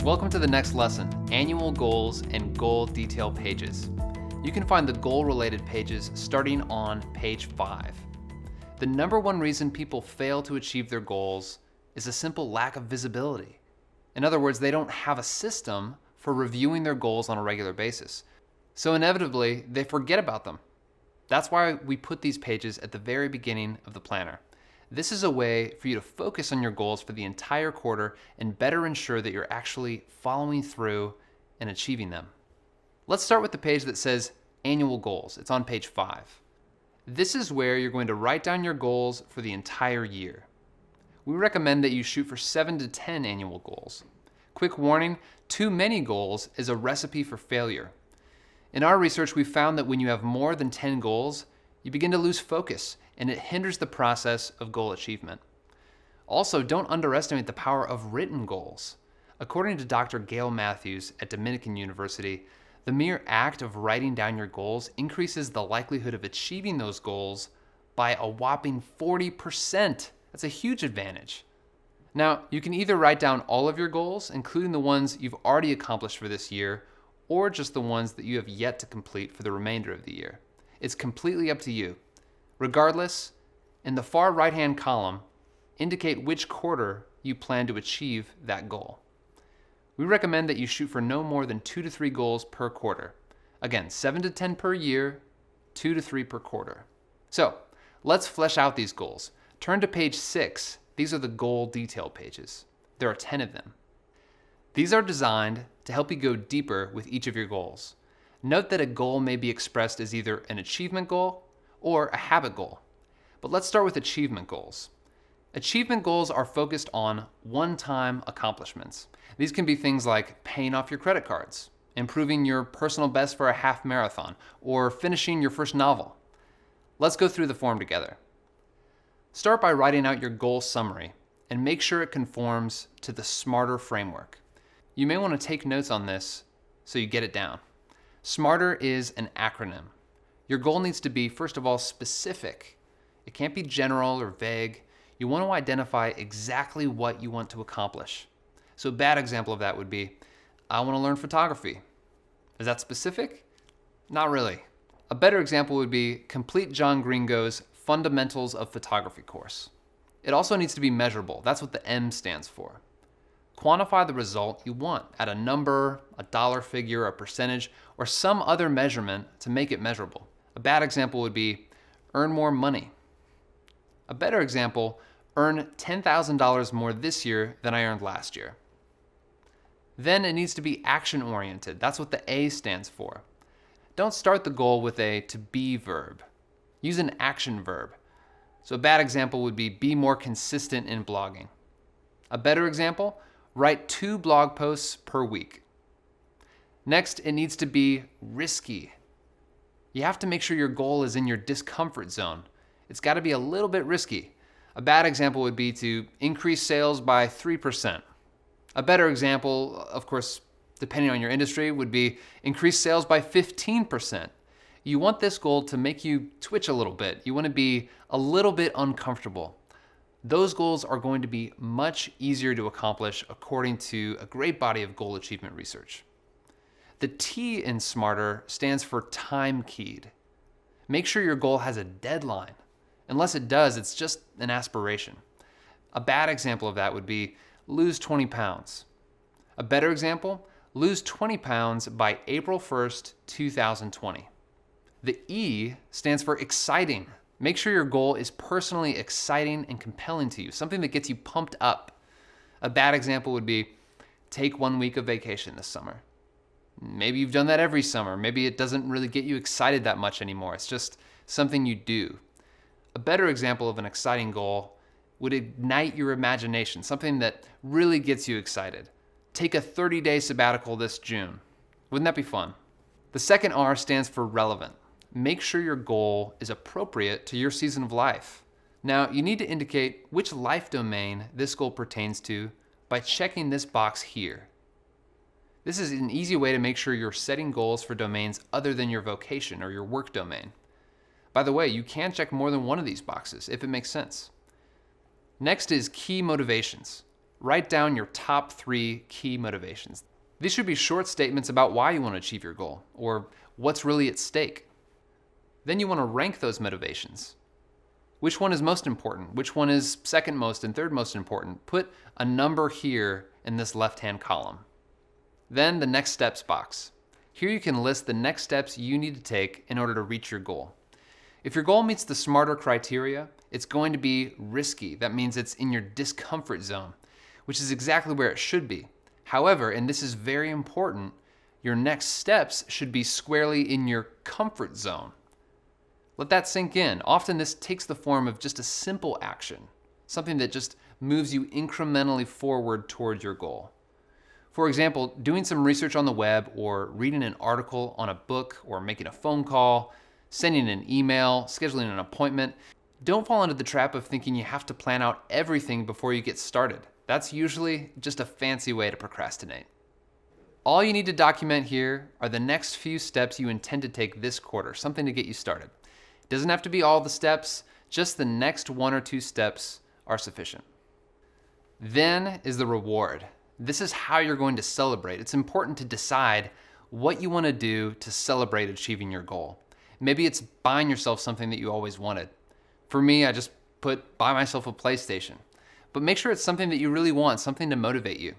Welcome to the next lesson, Annual Goals and Goal Detail Pages. You can find the goal-related pages starting on page 5. The number one reason people fail to achieve their goals is a simple lack of visibility. In other words, they don't have a system for reviewing their goals on a regular basis. So inevitably, they forget about them. That's why we put these pages at the very beginning of the planner. This is a way for you to focus on your goals for the entire quarter and better ensure that you're actually following through and achieving them. Let's start with the page that says Annual Goals. It's on page 5. This is where you're going to write down your goals for the entire year. We recommend that you shoot for 7 to 10 annual goals. Quick warning, too many goals is a recipe for failure. In our research, we found that when you have more than 10 goals, you begin to lose focus and it hinders the process of goal achievement. Also, don't underestimate the power of written goals. According to Dr. Gail Matthews at Dominican University, the mere act of writing down your goals increases the likelihood of achieving those goals by a whopping 40%. That's a huge advantage. Now, you can either write down all of your goals, including the ones you've already accomplished for this year, or just the ones that you have yet to complete for the remainder of the year. It's completely up to you. Regardless, in the far right-hand column, indicate which quarter you plan to achieve that goal. We recommend that you shoot for no more than 2 to 3 goals per quarter. Again, 7 to 10 per year, 2 to 3 per quarter. So, let's flesh out these goals. Turn to page 6. These are the goal detail pages. There are 10 of them. These are designed to help you go deeper with each of your goals. Note that a goal may be expressed as either an achievement goal or a habit goal. But let's start with achievement goals. Achievement goals are focused on one-time accomplishments. These can be things like paying off your credit cards, improving your personal best for a half marathon, or finishing your first novel. Let's go through the form together. Start by writing out your goal summary and make sure it conforms to the SMARTER framework. You may want to take notes on this so you get it down. SMARTER is an acronym. Your goal needs to be, first of all, specific. It can't be general or vague. You want to identify exactly what you want to accomplish. So a bad example of that would be, I want to learn photography. Is that specific? Not really. A better example would be complete John Gringo's Fundamentals of Photography course. It also needs to be measurable. That's what the M stands for. Quantify the result you want. Add a number, a dollar figure, a percentage, or some other measurement to make it measurable. A bad example would be earn more money. A better example, earn $10,000 more this year than I earned last year. Then it needs to be action-oriented. That's what the A stands for. Don't start the goal with a to-be verb. Use an action verb. So a bad example would be more consistent in blogging. A better example, write 2 blog posts per week. Next, it needs to be risky. You have to make sure your goal is in your discomfort zone. It's got to be a little bit risky. A bad example would be to increase sales by 3%. A better example, of course, depending on your industry, would be increase sales by 15%. You want this goal to make you twitch a little bit. You want to be a little bit uncomfortable. Those goals are going to be much easier to accomplish according to a great body of goal achievement research. The T in SMARTER stands for time keyed. Make sure your goal has a deadline. Unless it does, it's just an aspiration. A bad example of that would be lose 20 pounds. A better example, lose 20 pounds by April 1st, 2020. The E stands for exciting. Make sure your goal is personally exciting and compelling to you, something that gets you pumped up. A bad example would be take 1 week of vacation this summer. Maybe you've done that every summer. Maybe it doesn't really get you excited that much anymore. It's just something you do. A better example of an exciting goal would ignite your imagination, something that really gets you excited. Take a 30-day sabbatical this June. Wouldn't that be fun? The second R stands for relevant. Make sure your goal is appropriate to your season of life. Now, you need to indicate which life domain this goal pertains to by checking this box here. This is an easy way to make sure you're setting goals for domains other than your vocation or your work domain. By the way, you can check more than one of these boxes if it makes sense. Next is key motivations. write down your top 3 key motivations. These should be short statements about why you want to achieve your goal or what's really at stake. Then you want to rank those motivations. Which one is most important? Which one is second most and third most important? Put a number here in this left-hand column. Then the next steps box. Here you can list the next steps you need to take in order to reach your goal. If your goal meets the SMARTER criteria, it's going to be risky. That means it's in your discomfort zone, which is exactly where it should be. However, and this is very important, your next steps should be squarely in your comfort zone. Let that sink in. Often this takes the form of just a simple action, something that just moves you incrementally forward toward your goal. For example, doing some research on the web or reading an article on a book or making a phone call, sending an email, scheduling an appointment. Don't fall into the trap of thinking you have to plan out everything before you get started. That's usually just a fancy way to procrastinate. All you need to document here are the next few steps you intend to take this quarter, something to get you started. It doesn't have to be all the steps, just the next 1 or 2 steps are sufficient. Then is the reward. This is how you're going to celebrate. It's important to decide what you want to do to celebrate achieving your goal. Maybe it's buying yourself something that you always wanted. For me, I just put buy myself a PlayStation. But make sure it's something that you really want, something to motivate you.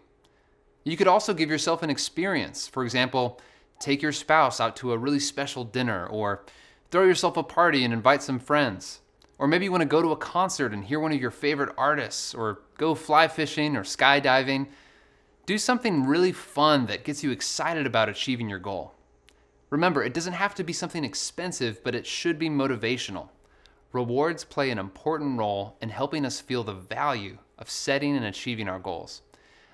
You could also give yourself an experience. For example, take your spouse out to a really special dinner, or throw yourself a party and invite some friends. Or maybe you want to go to a concert and hear one of your favorite artists, or go fly fishing or skydiving. Do something really fun that gets you excited about achieving your goal. Remember, it doesn't have to be something expensive, but it should be motivational. Rewards play an important role in helping us feel the value of setting and achieving our goals.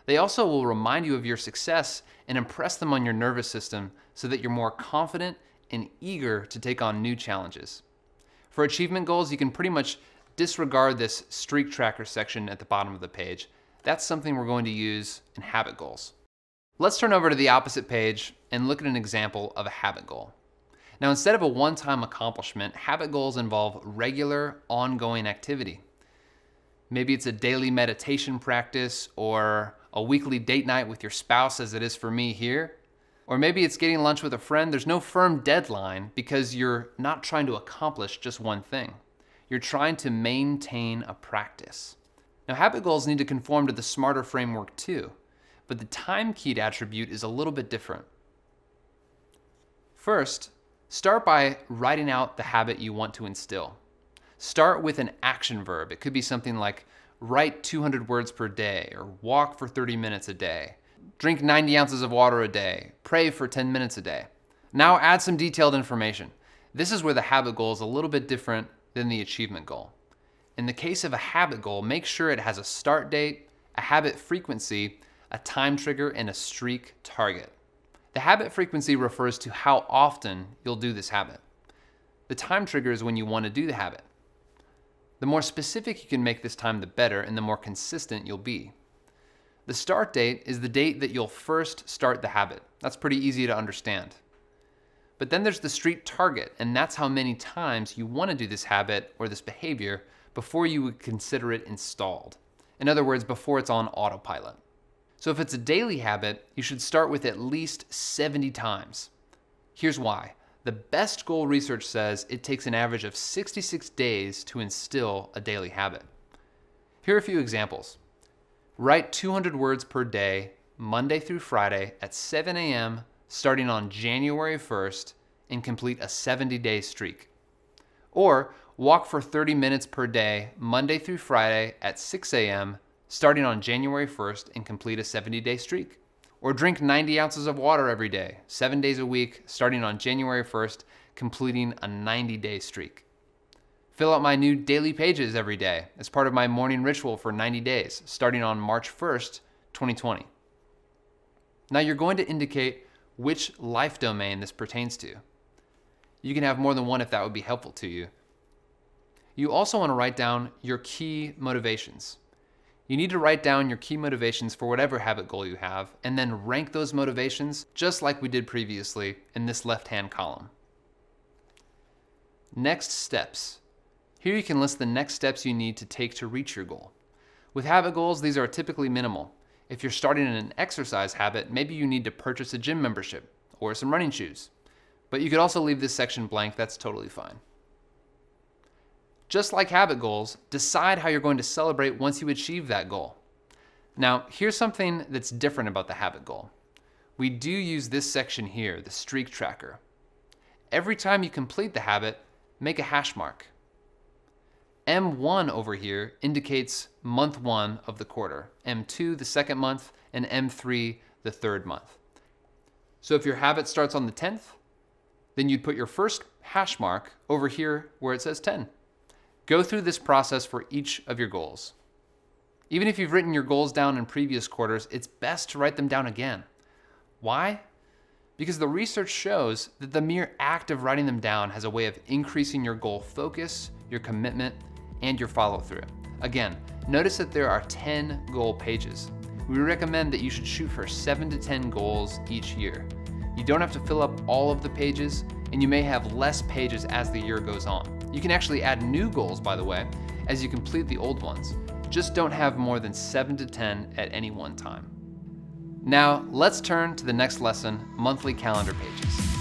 They also will remind you of your success and impress them on your nervous system so that you're more confident and eager to take on new challenges. For achievement goals, you can pretty much disregard this streak tracker section at the bottom of the page. That's something we're going to use in habit goals. Let's turn over to the opposite page and look at an example of a habit goal. Now, instead of a one-time accomplishment, habit goals involve regular, ongoing activity. Maybe it's a daily meditation practice or a weekly date night with your spouse, as it is for me here. Or maybe it's getting lunch with a friend. There's no firm deadline because you're not trying to accomplish just one thing. You're trying to maintain a practice. Now, habit goals need to conform to the SMARTER framework too, but the time-keyed attribute is a little bit different. First, start by writing out the habit you want to instill. Start with an action verb. It could be something like write 200 words per day, or walk for 30 minutes a day, drink 90 ounces of water a day, pray for 10 minutes a day. Now add some detailed information. This is where the habit goal is a little bit different than the achievement goal. In the case of a habit goal, make sure it has a start date, a habit frequency, a time trigger, and a streak target. The habit frequency refers to how often you'll do this habit. The time trigger is when you want to do the habit. The more specific you can make this time, the better, and the more consistent you'll be. The start date is the date that you'll first start the habit. That's pretty easy to understand. But then there's the streak target, and that's how many times you want to do this habit or this behavior before you would consider it installed. In other words, before it's on autopilot. So if it's a daily habit, you should start with at least 70 times. Here's why. The best goal research says it takes an average of 66 days to instill a daily habit. Here are a few examples. Write 200 words per day, Monday through Friday at 7 a.m. starting on January 1st and complete a 70-day streak. Or walk for 30 minutes per day, Monday through Friday at 6 a.m. starting on January 1st and complete a 70-day streak. Or drink 90 ounces of water every day, 7 days a week, starting on January 1st, completing a 90-day streak. Fill out my new daily pages every day as part of my morning ritual for 90 days, starting on March 1st, 2020. Now you're going to indicate which life domain this pertains to. You can have more than one if that would be helpful to you. You also want to write down your key motivations. You need to write down your key motivations for whatever habit goal you have, and then rank those motivations just like we did previously in this left-hand column. Next steps. Here you can list the next steps you need to take to reach your goal. With habit goals, these are typically minimal. If you're starting an exercise habit, maybe you need to purchase a gym membership or some running shoes. But you could also leave this section blank, that's totally fine. Just like habit goals, decide how you're going to celebrate once you achieve that goal. Now, here's something that's different about the habit goal. We do use this section here, the streak tracker. Every time you complete the habit, make a hash mark. M1 over here indicates month 1 of the quarter, M2 the second month, and M3 the third month. So if your habit starts on the 10th, then you'd put your first hash mark over here where it says 10. Go through this process for each of your goals. Even if you've written your goals down in previous quarters, it's best to write them down again. Why? Because the research shows that the mere act of writing them down has a way of increasing your goal focus, your commitment, and your follow-through. Again, notice that there are 10 goal pages. We recommend that you should shoot for 7 to 10 goals each year. You don't have to fill up all of the pages, and you may have less pages as the year goes on. You can actually add new goals, by the way, as you complete the old ones. Just don't have more than 7 to 10 at any one time. Now, let's turn to the next lesson, monthly calendar pages.